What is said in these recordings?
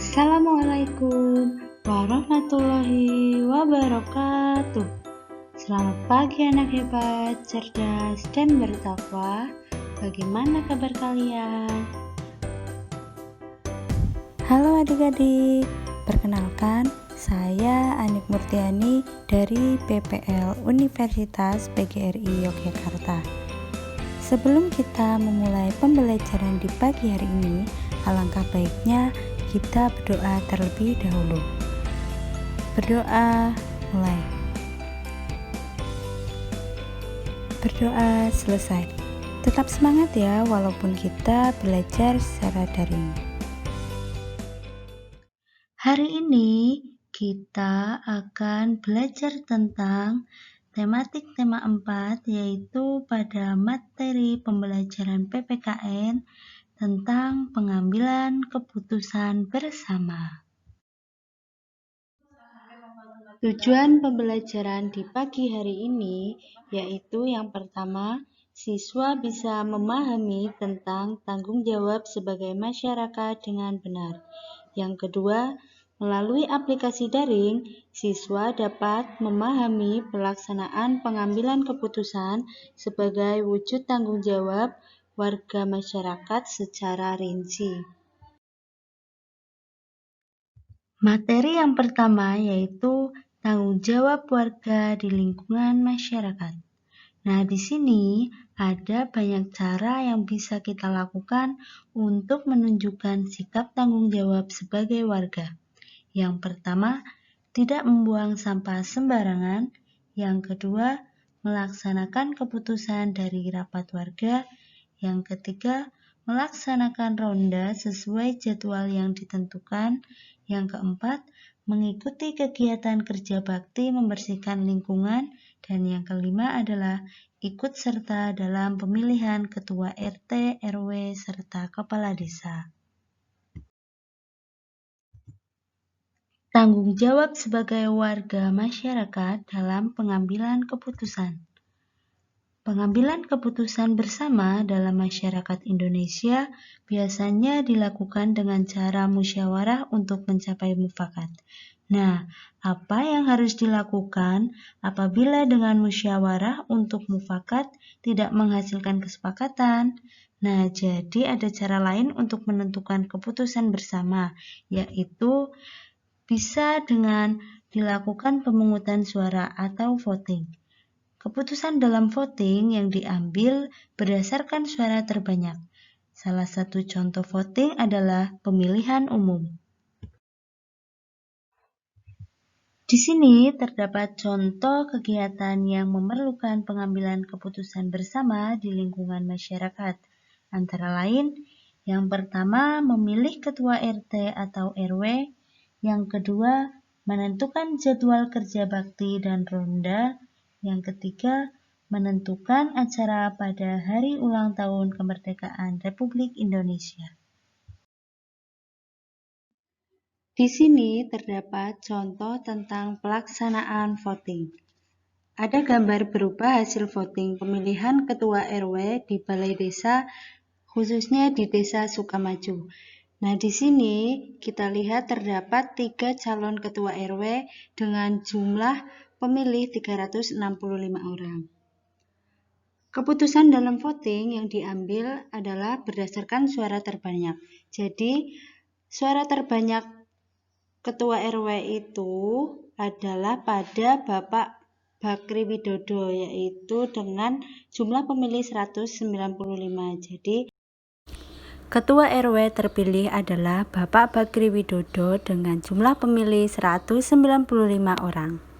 Assalamualaikum warahmatullahi wabarakatuh. Selamat pagi anak hebat, cerdas, dan bertakwa. Bagaimana kabar kalian? Halo adik-adik, perkenalkan saya Anik Murtiani dari PPL Universitas PGRI Yogyakarta. Sebelum kita memulai pembelajaran di pagi hari ini, alangkah baiknya kita berdoa terlebih dahulu. Berdoa mulai. Berdoa selesai. Tetap semangat ya, walaupun kita belajar secara daring. Hari ini kita akan belajar tentang tema 4, yaitu pada materi pembelajaran PPKN tentang pengambilan keputusan bersama. Tujuan pembelajaran di pagi hari ini yaitu yang pertama, siswa bisa memahami tentang tanggung jawab sebagai masyarakat dengan benar. Yang kedua, melalui aplikasi daring, siswa dapat memahami pelaksanaan pengambilan keputusan sebagai wujud tanggung jawab warga masyarakat secara rinci. Materi yang pertama yaitu tanggung jawab warga di lingkungan masyarakat. Nah, di sini ada banyak cara yang bisa kita lakukan untuk menunjukkan sikap tanggung jawab sebagai warga. Yang pertama, tidak membuang sampah sembarangan. Yang kedua, melaksanakan keputusan dari rapat warga. Yang ketiga, melaksanakan ronda sesuai jadwal yang ditentukan. Yang keempat, mengikuti kegiatan kerja bakti membersihkan lingkungan. Dan yang kelima adalah ikut serta dalam pemilihan ketua RT, RW, serta kepala desa. Tanggung jawab sebagai warga masyarakat dalam pengambilan keputusan. Pengambilan keputusan bersama dalam masyarakat Indonesia biasanya dilakukan dengan cara musyawarah untuk mencapai mufakat. Nah, apa yang harus dilakukan apabila dengan musyawarah untuk mufakat tidak menghasilkan kesepakatan? Nah, jadi ada cara lain untuk menentukan keputusan bersama, yaitu bisa dengan dilakukan pemungutan suara atau voting. Keputusan dalam voting yang diambil berdasarkan suara terbanyak. Salah satu contoh voting adalah pemilihan umum. Di sini terdapat contoh kegiatan yang memerlukan pengambilan keputusan bersama di lingkungan masyarakat. Antara lain, yang pertama memilih ketua RT atau RW, yang kedua menentukan jadwal kerja bakti dan ronda, yang ketiga menentukan acara pada hari ulang tahun kemerdekaan Republik Indonesia. Di sini terdapat contoh tentang pelaksanaan voting. Ada gambar berupa hasil voting pemilihan ketua RW di Balai Desa, khususnya di Desa Sukamaju. Nah, di sini kita lihat terdapat 3 calon ketua RW dengan jumlah pemilih 365 orang. Keputusan dalam voting yang diambil adalah berdasarkan suara terbanyak. Jadi, suara terbanyak ketua RW itu adalah pada Bapak Bakri Widodo, yaitu dengan jumlah pemilih 195. Jadi, Ketua RW terpilih adalah Bapak Bakri Widodo dengan jumlah pemilih 195 orang.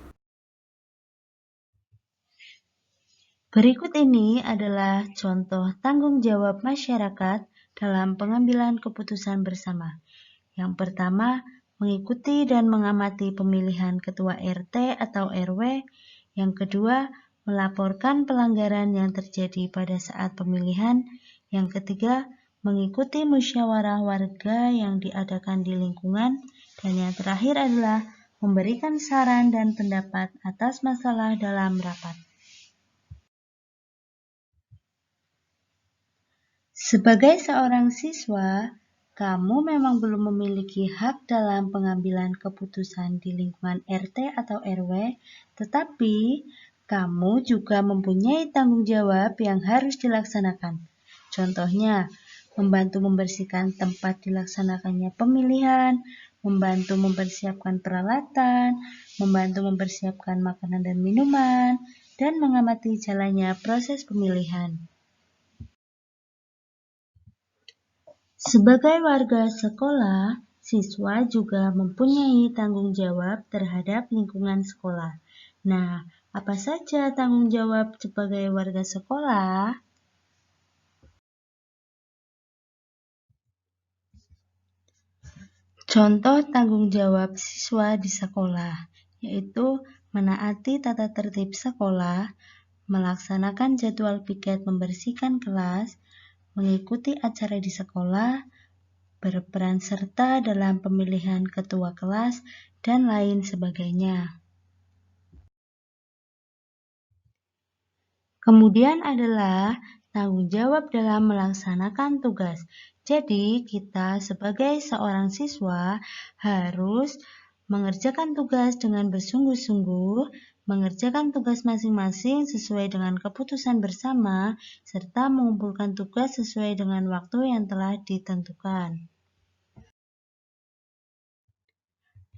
Berikut ini adalah contoh tanggung jawab masyarakat dalam pengambilan keputusan bersama. Yang pertama, mengikuti dan mengamati pemilihan ketua RT atau RW. Yang kedua, melaporkan pelanggaran yang terjadi pada saat pemilihan. Yang ketiga, mengikuti musyawarah warga yang diadakan di lingkungan. Dan yang terakhir adalah memberikan saran dan pendapat atas masalah dalam rapat. Sebagai seorang siswa, kamu memang belum memiliki hak dalam pengambilan keputusan di lingkungan RT atau RW, tetapi kamu juga mempunyai tanggung jawab yang harus dilaksanakan. Contohnya, membantu membersihkan tempat dilaksanakannya pemilihan, membantu mempersiapkan peralatan, membantu mempersiapkan makanan dan minuman, dan mengamati jalannya proses pemilihan. Sebagai warga sekolah, siswa juga mempunyai tanggung jawab terhadap lingkungan sekolah. Nah, apa saja tanggung jawab sebagai warga sekolah? Contoh tanggung jawab siswa di sekolah, yaitu menaati tata tertib sekolah, melaksanakan jadwal piket membersihkan kelas, mengikuti acara di sekolah, berperan serta dalam pemilihan ketua kelas, dan lain sebagainya. Kemudian adalah tanggung jawab dalam melaksanakan tugas. Jadi, kita sebagai seorang siswa harus mengerjakan tugas dengan bersungguh-sungguh, mengerjakan tugas masing-masing sesuai dengan keputusan bersama, serta mengumpulkan tugas sesuai dengan waktu yang telah ditentukan.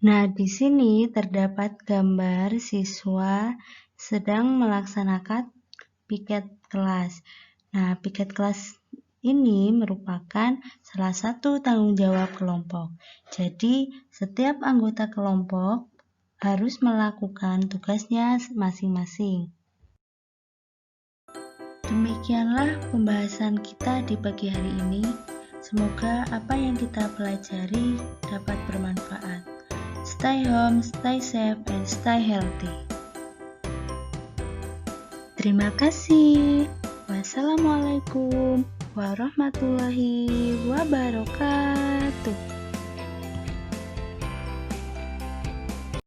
Nah, di sini terdapat gambar siswa sedang melaksanakan piket kelas. Nah, piket kelas ini merupakan salah satu tanggung jawab kelompok. Jadi, setiap anggota kelompok harus melakukan tugasnya masing-masing. Demikianlah pembahasan kita di pagi hari ini. Semoga apa yang kita pelajari dapat bermanfaat. Stay home, stay safe, and stay healthy. Terima kasih. Wassalamualaikum warahmatullahi wabarakatuh.